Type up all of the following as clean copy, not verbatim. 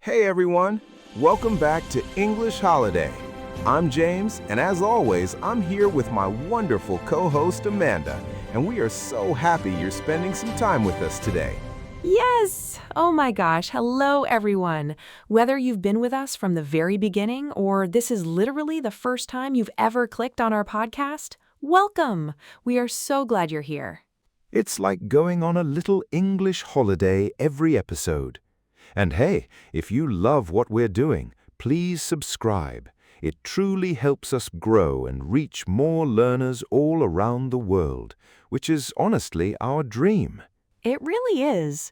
Hey everyone, welcome back to English Holiday. I'm James, and as always, I'm here with my wonderful co-host Amanda, and we are so happy you're spending some time with us today. Yes! Oh my gosh, hello everyone. Whether you've been with us from the very beginning or this is literally the first time you've ever clicked on our podcast, welcome! We are so glad you're here. It's like going on a little English holiday every episode. And hey, if you love what we're doing, please subscribe. It truly helps us grow and reach more learners all around the world, which is honestly our dream. It really is.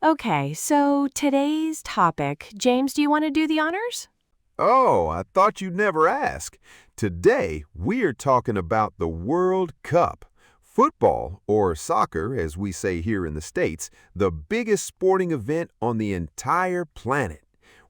Okay, so today's topic, James, do you want to do the honors? Oh, I thought you'd never ask. Today, we're talking about the World Cup. Football, or soccer, as we say here in the States, the biggest sporting event on the entire planet.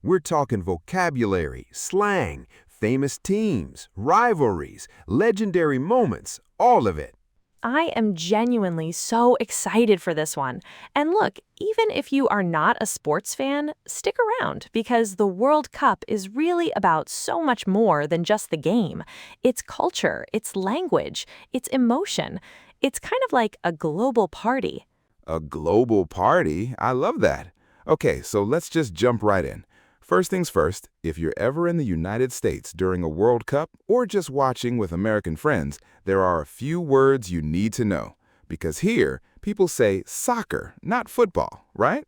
We're talking vocabulary, slang, famous teams, rivalries, legendary moments, all of it. I am genuinely so excited for this one. And look, even if you are not a sports fan, stick around because the World Cup is really about so much more than just the game. It's culture, it's language, it's emotion. It's kind of like a global party. A global party? I love that. Okay, so let's just jump right in. First things first, if you're ever in the United States during a World Cup or just watching with American friends, there are a few words you need to know. Because here, people say soccer, not football, right?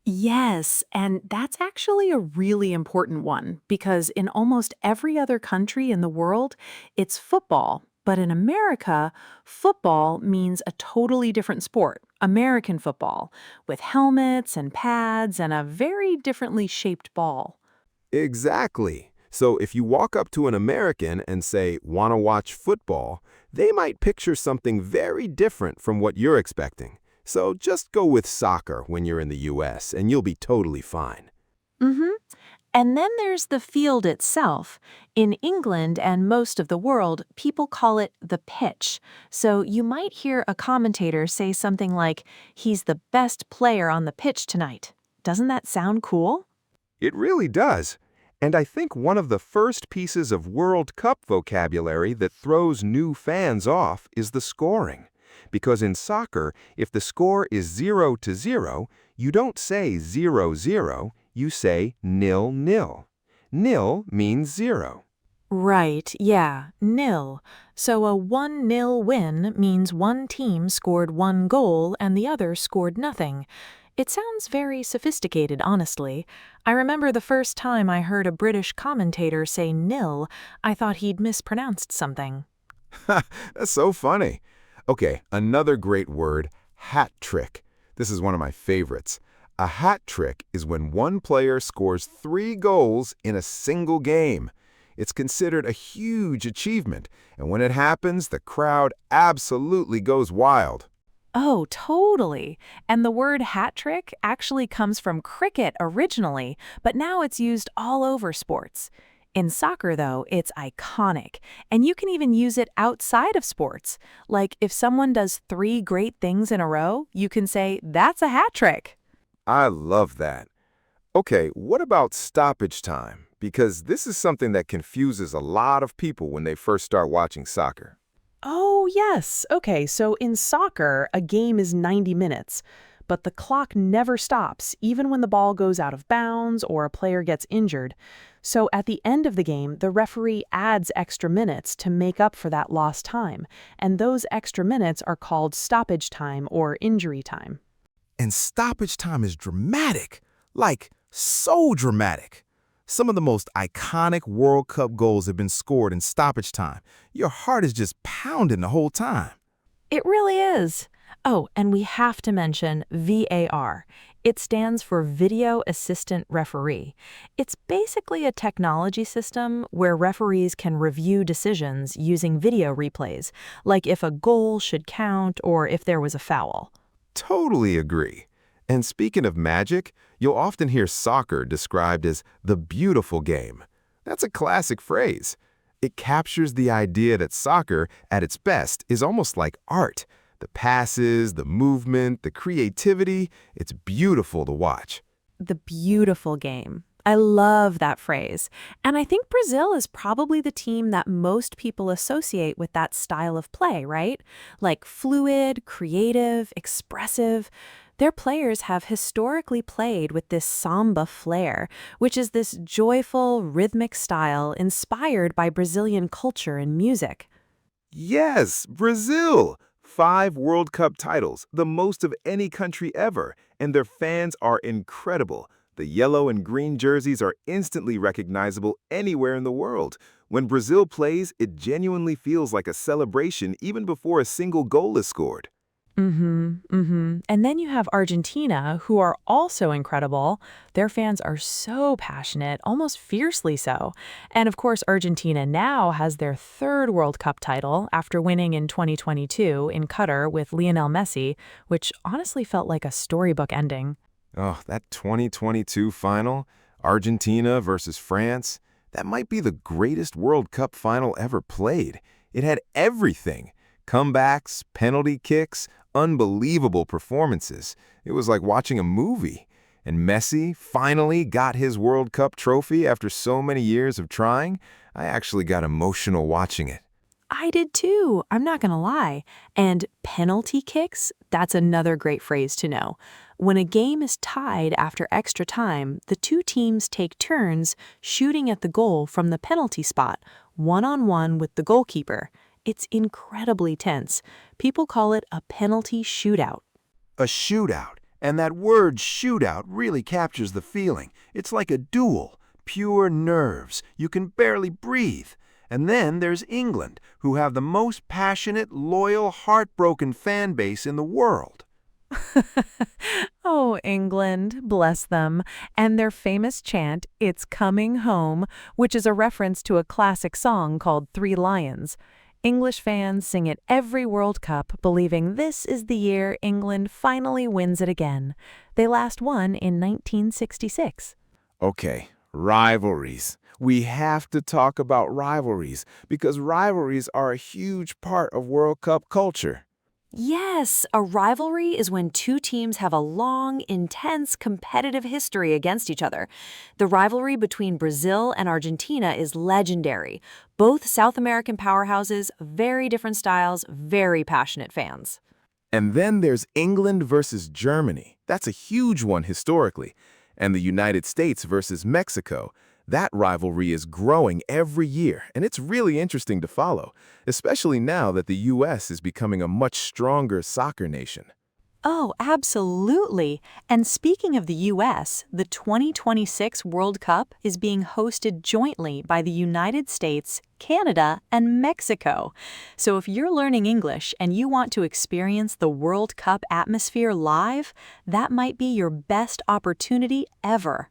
Yes, and that's actually a really important one because in almost every other country in the world, it's football. But in America, football means a totally different sport, American football, with helmets and pads and a very differently shaped ball. Exactly. So if you walk up to an American and say, "Wanna watch football?" they might picture something very different from what you're expecting. So just go with soccer when you're in the US and you'll be totally fine. Mm-hmm. And then there's the field itself. In England and most of the world, people call it the pitch. So you might hear a commentator say something like, "He's the best player on the pitch tonight." Doesn't that sound cool? It really does. And I think one of the first pieces of World Cup vocabulary that throws new fans off is the scoring. Because in soccer, if the score is 0-0, you don't say 0-0, you say 0-0. Nil means 0. Right, yeah, nil. So a 1-0 win means one team scored one goal and the other scored nothing. It sounds very sophisticated, honestly. I remember the first time I heard a British commentator say nil, I thought he'd mispronounced something. That's so funny. Okay, another great word, hat trick. This is one of my favorites. A hat trick is when one player scores 3 goals in a single game. It's considered a huge achievement, and when it happens, the crowd absolutely goes wild. Oh, totally. And the word hat trick actually comes from cricket originally, but now it's used all over sports. In soccer, though, it's iconic, and you can even use it outside of sports. Like if someone does 3 great things in a row, you can say, "That's a hat trick." I love that. Okay, what about stoppage time? Because this is something that confuses a lot of people when they first start watching soccer. Oh, yes. Okay, so in soccer, a game is 90 minutes, but the clock never stops, even when the ball goes out of bounds or a player gets injured. So at the end of the game, the referee adds extra minutes to make up for that lost time, and those extra minutes are called stoppage time or injury time. And stoppage time is dramatic, like so dramatic. Some of the most iconic World Cup goals have been scored in stoppage time. Your heart is just pounding the whole time. It really is. Oh, and we have to mention VAR. It stands for Video Assistant Referee. It's basically a technology system where referees can review decisions using video replays, like if a goal should count or if there was a foul. Totally agree. And speaking of magic, you'll often hear soccer described as the beautiful game. That's a classic phrase. It captures the idea that soccer, at its best, is almost like art. The passes, the movement, the creativity, it's beautiful to watch. The beautiful game. I love that phrase. And I think Brazil is probably the team that most people associate with that style of play, right? Like fluid, creative, expressive. Their players have historically played with this samba flair, which is this joyful, rhythmic style inspired by Brazilian culture and music. Yes, Brazil! 5 World Cup titles, the most of any country ever, and their fans are incredible. The yellow and green jerseys are instantly recognizable anywhere in the world. When Brazil plays, it genuinely feels like a celebration even before a single goal is scored. And then you have Argentina, who are also incredible. Their fans are so passionate, almost fiercely so. And of course, Argentina now has their third World Cup title after winning in 2022 in Qatar with Lionel Messi, which honestly felt like a storybook ending. Oh, that 2022 final, Argentina versus France, that might be the greatest World Cup final ever played. It had everything. Comebacks, penalty kicks, unbelievable performances. It was like watching a movie. And Messi finally got his World Cup trophy after so many years of trying. I actually got emotional watching it. I did too, I'm not gonna lie. And penalty kicks, that's another great phrase to know. When a game is tied after extra time, the two teams take turns shooting at the goal from the penalty spot, one-on-one with the goalkeeper. It's incredibly tense. People call it a penalty shootout. A shootout. And that word shootout really captures the feeling. It's like a duel, pure nerves. You can barely breathe. And then there's England, who have the most passionate, loyal, heartbroken fan base in the world. Oh, England, bless them. And their famous chant, It's Coming Home, which is a reference to a classic song called Three Lions. English fans sing it every World Cup, believing this is the year England finally wins it again. They last won in 1966. Okay, rivalries. We have to talk about rivalries because rivalries are a huge part of World Cup culture. Yes, a rivalry is when two teams have a long, intense, competitive history against each other. The rivalry between Brazil and Argentina is legendary. Both South American powerhouses, very different styles, very passionate fans. And then there's England versus Germany. That's a huge one historically. And the United States versus Mexico. That rivalry is growing every year, and it's really interesting to follow, especially now that the U.S. is becoming a much stronger soccer nation. Oh, absolutely. And speaking of the U.S., the 2026 World Cup is being hosted jointly by the United States, Canada, and Mexico. So if you're learning English and you want to experience the World Cup atmosphere live, that might be your best opportunity ever.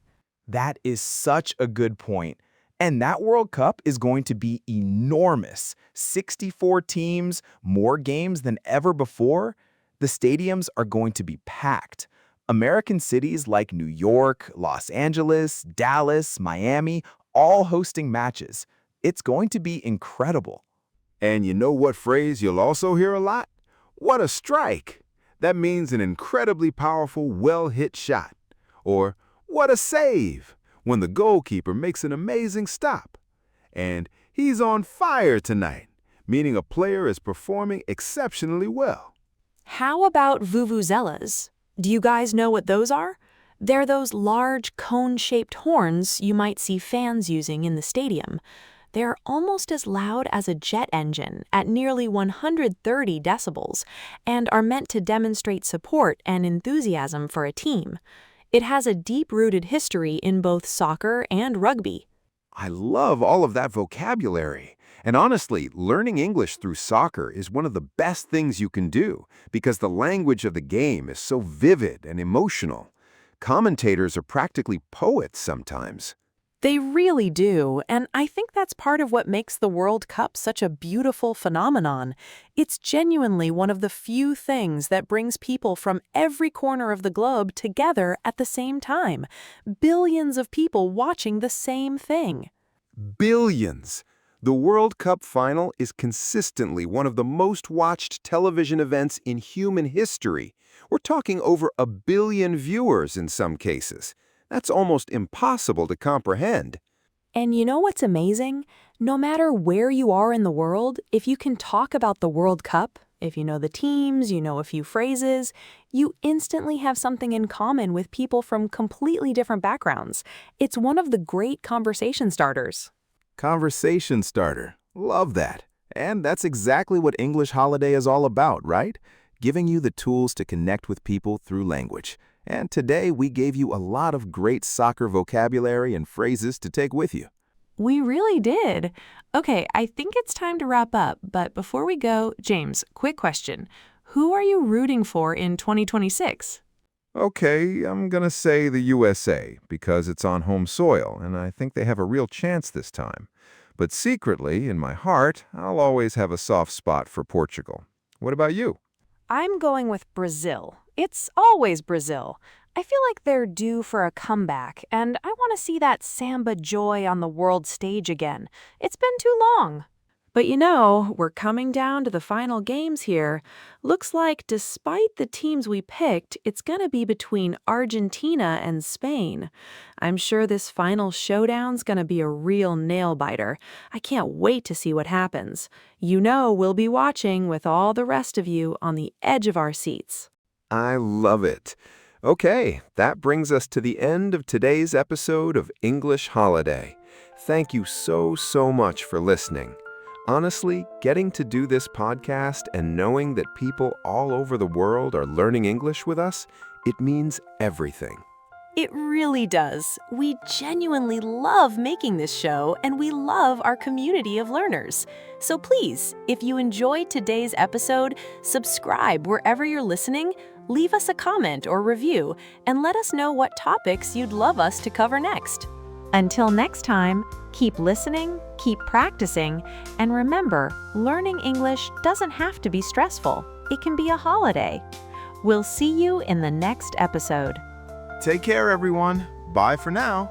That is such a good point. And that World Cup is going to be enormous. 64 teams, more games than ever before. The stadiums are going to be packed. American cities like New York, Los Angeles, Dallas, Miami, all hosting matches. It's going to be incredible. And you know what phrase you'll also hear a lot? What a strike! That means an incredibly powerful, well-hit shot. Or, what a save! When the goalkeeper makes an amazing stop. And he's on fire tonight, meaning a player is performing exceptionally well. How about vuvuzelas? Do you guys know what those are? They're those large cone-shaped horns you might see fans using in the stadium. They're almost as loud as a jet engine at nearly 130 decibels and are meant to demonstrate support and enthusiasm for a team. It has a deep-rooted history in both soccer and rugby. I love all of that vocabulary. And honestly, learning English through soccer is one of the best things you can do because the language of the game is so vivid and emotional. Commentators are practically poets sometimes. They really do, and I think that's part of what makes the World Cup such a beautiful phenomenon. It's genuinely one of the few things that brings people from every corner of the globe together at the same time. Billions of people watching the same thing. Billions! The World Cup final is consistently one of the most watched television events in human history. We're talking over 1 billion viewers in some cases. That's almost impossible to comprehend. And you know what's amazing? No matter where you are in the world, if you can talk about the World Cup, if you know the teams, you know a few phrases, you instantly have something in common with people from completely different backgrounds. It's one of the great conversation starters. Conversation starter. Love that. And that's exactly what English Holiday is all about, right? Giving you the tools to connect with people through language. And today we gave you a lot of great soccer vocabulary and phrases to take with you. We really did. Okay, I think it's time to wrap up, but before we go, James, quick question. Who are you rooting for in 2026? Okay, I'm gonna say the USA because it's on home soil and I think they have a real chance this time. But secretly, in my heart, I'll always have a soft spot for Portugal. What about you? I'm going with Brazil. It's always Brazil. I feel like they're due for a comeback, and I want to see that samba joy on the world stage again. It's been too long. But you know, we're coming down to the final games here. Looks like despite the teams we picked, it's going to be between Argentina and Spain. I'm sure this final showdown's going to be a real nail-biter. I can't wait to see what happens. You know we'll be watching with all the rest of you on the edge of our seats. I love it. Okay, that brings us to the end of today's episode of English Holiday. Thank you so much for listening. Honestly, getting to do this podcast and knowing that people all over the world are learning English with us, it means everything. It really does. We genuinely love making this show, and we love our community of learners. So please, if you enjoyed today's episode, subscribe wherever you're listening, leave us a comment or review, and let us know what topics you'd love us to cover next. Until next time, keep listening, keep practicing, and remember, learning English doesn't have to be stressful. It can be a holiday. We'll see you in the next episode. Take care, everyone. Bye for now.